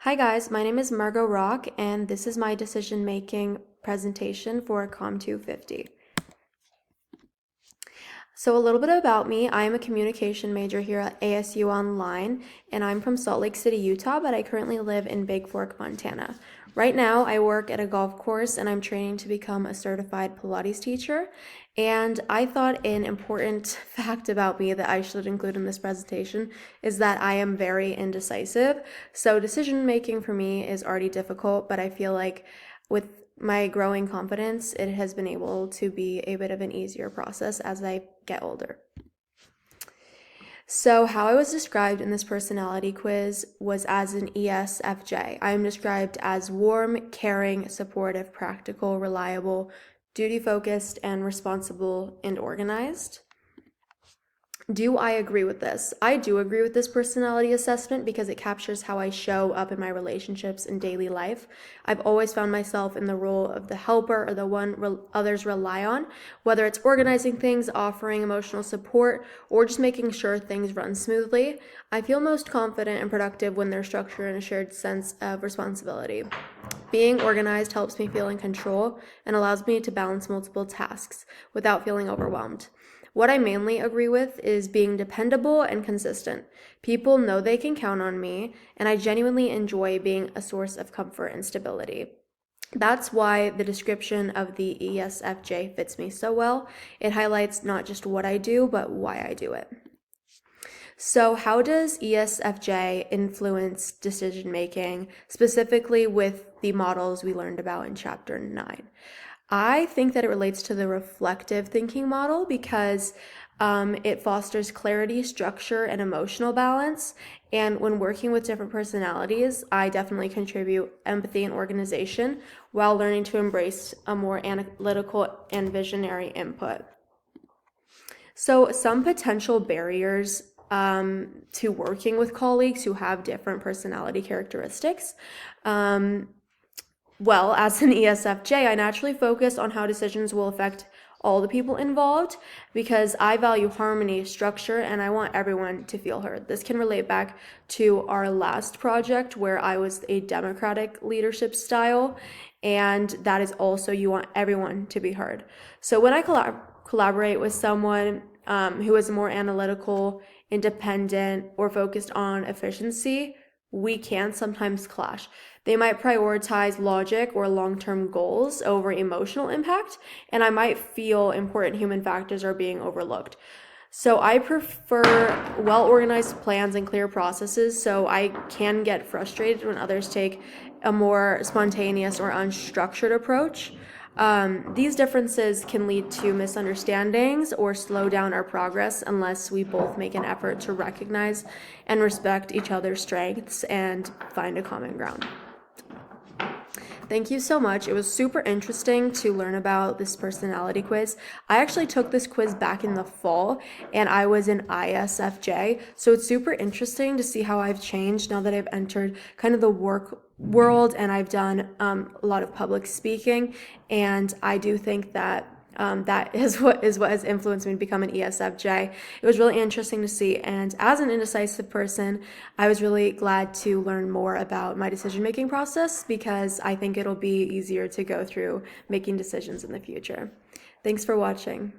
Hi guys, my name is Margot Rock, and this is my decision-making presentation for COM 250. So a little bit about me, I am a communication major here at ASU Online, and I'm from Salt Lake City, Utah, but I currently live in Big Fork, Montana. Right now, I work at a golf course and I'm training to become a certified Pilates teacher. And I thought an important fact about me that I should include in this presentation is that I am very indecisive. So decision making for me is already difficult, but I feel like with my growing confidence, it has been able to be a bit of an easier process as I get older. So, how I was described in this personality quiz was as an ESFJ. I am described as warm, caring, supportive, practical, reliable, duty focused, and responsible and organized. Do I agree with this? I do agree with this personality assessment because it captures how I show up in my relationships in daily life. I've always found myself in the role of the helper or the one others rely on, whether it's organizing things, offering emotional support, or just making sure things run smoothly. I feel most confident and productive when there's structure and a shared sense of responsibility. Being organized helps me feel in control and allows me to balance multiple tasks without feeling overwhelmed. What I mainly agree with is being dependable and consistent. People know they can count on me, and I genuinely enjoy being a source of comfort and stability. That's why the description of the ESFJ fits me so well. It highlights not just what I do, but why I do it. So, how does ESFJ influence decision making, specifically with the models we learned about in chapter 9? I think that it relates to the reflective thinking model because it fosters clarity, structure, and emotional balance. And when working with different personalities, I definitely contribute empathy and organization while learning to embrace a more analytical and visionary input. So, some potential barriers to working with colleagues who have different personality characteristics. Well, as an ESFJ, I naturally focus on how decisions will affect all the people involved because I value harmony, structure, and I want everyone to feel heard. This can relate back to our last project where I was a democratic leadership style, and that is also you want everyone to be heard. So when I collaborate with someone who is more analytical, independent, or focused on efficiency, we can sometimes clash. They might prioritize logic or long-term goals over emotional impact, and I might feel important human factors are being overlooked. So I prefer well-organized plans and clear processes, so I can get frustrated when others take a more spontaneous or unstructured approach. These differences can lead to misunderstandings or slow down our progress unless we both make an effort to recognize and respect each other's strengths and find a common ground. Thank you so much. It was super interesting to learn about this personality quiz. I actually took this quiz back in the fall and I was an ISFJ. So it's super interesting to see how I've changed now that I've entered kind of the work world and I've done a lot of public speaking. And I do think that that is what has influenced me to become an ESFJ. It was really interesting to see, and as an indecisive person, I was really glad to learn more about my decision-making process because I think it'll be easier to go through making decisions in the future. Thanks for watching.